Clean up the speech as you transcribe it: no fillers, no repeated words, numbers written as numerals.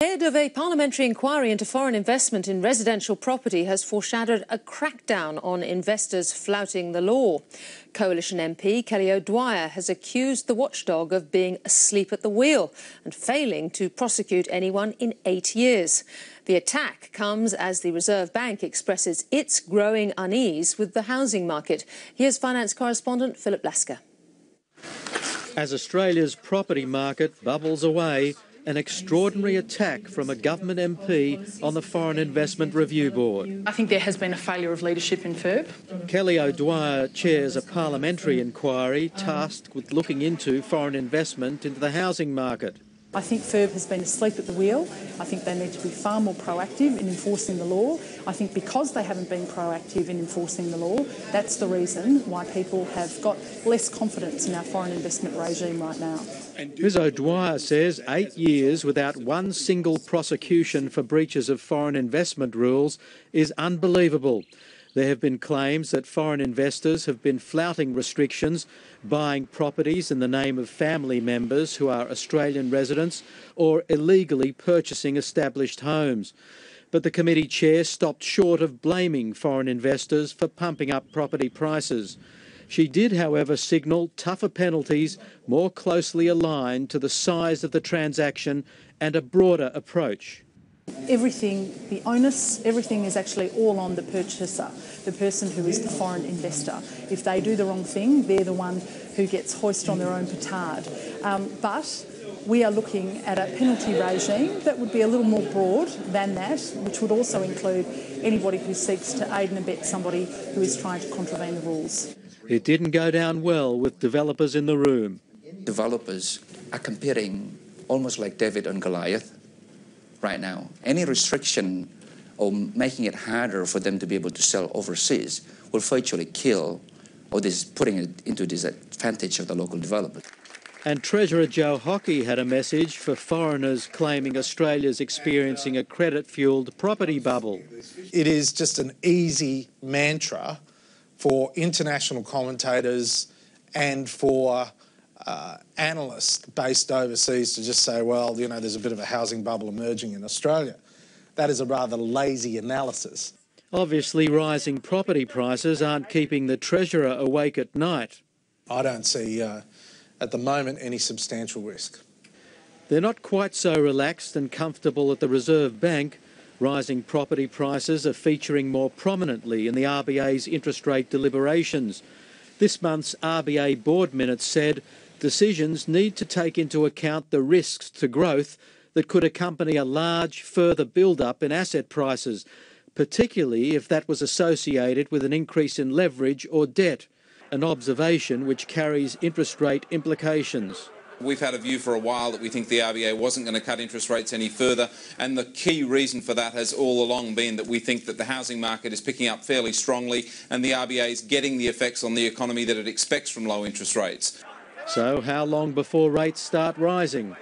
Head of a parliamentary inquiry into foreign investment in residential property has foreshadowed a crackdown on investors flouting the law. Coalition MP Kelly O'Dwyer has accused the watchdog of being asleep at the wheel and failing to prosecute anyone in 8 years. The attack comes as the Reserve Bank expresses its growing unease with the housing market. Here's finance correspondent Philip Lasker. As Australia's property market bubbles away, an extraordinary attack from a government MP on the Foreign Investment Review Board. I think there has been a failure of leadership in FIRB. Kelly O'Dwyer chairs a parliamentary inquiry tasked with looking into foreign investment into the housing market. I think FIRB has been asleep at the wheel. I think they need to be far more proactive in enforcing the law. I think because they haven't been proactive in enforcing the law, that's the reason why people have got less confidence in our foreign investment regime right now. Ms O'Dwyer says 8 years without one single prosecution for breaches of foreign investment rules is unbelievable. There have been claims that foreign investors have been flouting restrictions, buying properties in the name of family members who are Australian residents or illegally purchasing established homes. But the committee chair stopped short of blaming foreign investors for pumping up property prices. She did, however, signal tougher penalties more closely aligned to the size of the transaction and a broader approach. Everything, the onus, everything is actually all on the purchaser, the person who is the foreign investor. If they do the wrong thing, they're the one who gets hoisted on their own petard. But we are looking at a penalty regime that would be a little more broad than that, which would also include anybody who seeks to aid and abet somebody who is trying to contravene the rules. It didn't go down well with developers in the room. Developers are competing almost like David and Goliath right now. Any restriction or making it harder for them to be able to sell overseas will virtually kill or putting it into disadvantage of the local developers. And Treasurer Joe Hockey had a message for foreigners claiming Australia's experiencing a credit-fuelled property bubble. It is just an easy mantra for international commentators and for analysts based overseas to just say, well, you know, there's a bit of a housing bubble emerging in Australia. That is a rather lazy analysis. Obviously, rising property prices aren't keeping the Treasurer awake at night. I don't see, at the moment, any substantial risk. They're not quite so relaxed and comfortable at the Reserve Bank. Rising property prices are featuring more prominently in the RBA's interest rate deliberations. This month's RBA board minutes said decisions need to take into account the risks to growth that could accompany a large further build-up in asset prices, particularly if that was associated with an increase in leverage or debt, an observation which carries interest rate implications. We've had a view for a while that we think the RBA wasn't going to cut interest rates any further, and the key reason for that has all along been that we think that the housing market is picking up fairly strongly and the RBA is getting the effects on the economy that it expects from low interest rates. So how long before rates start rising?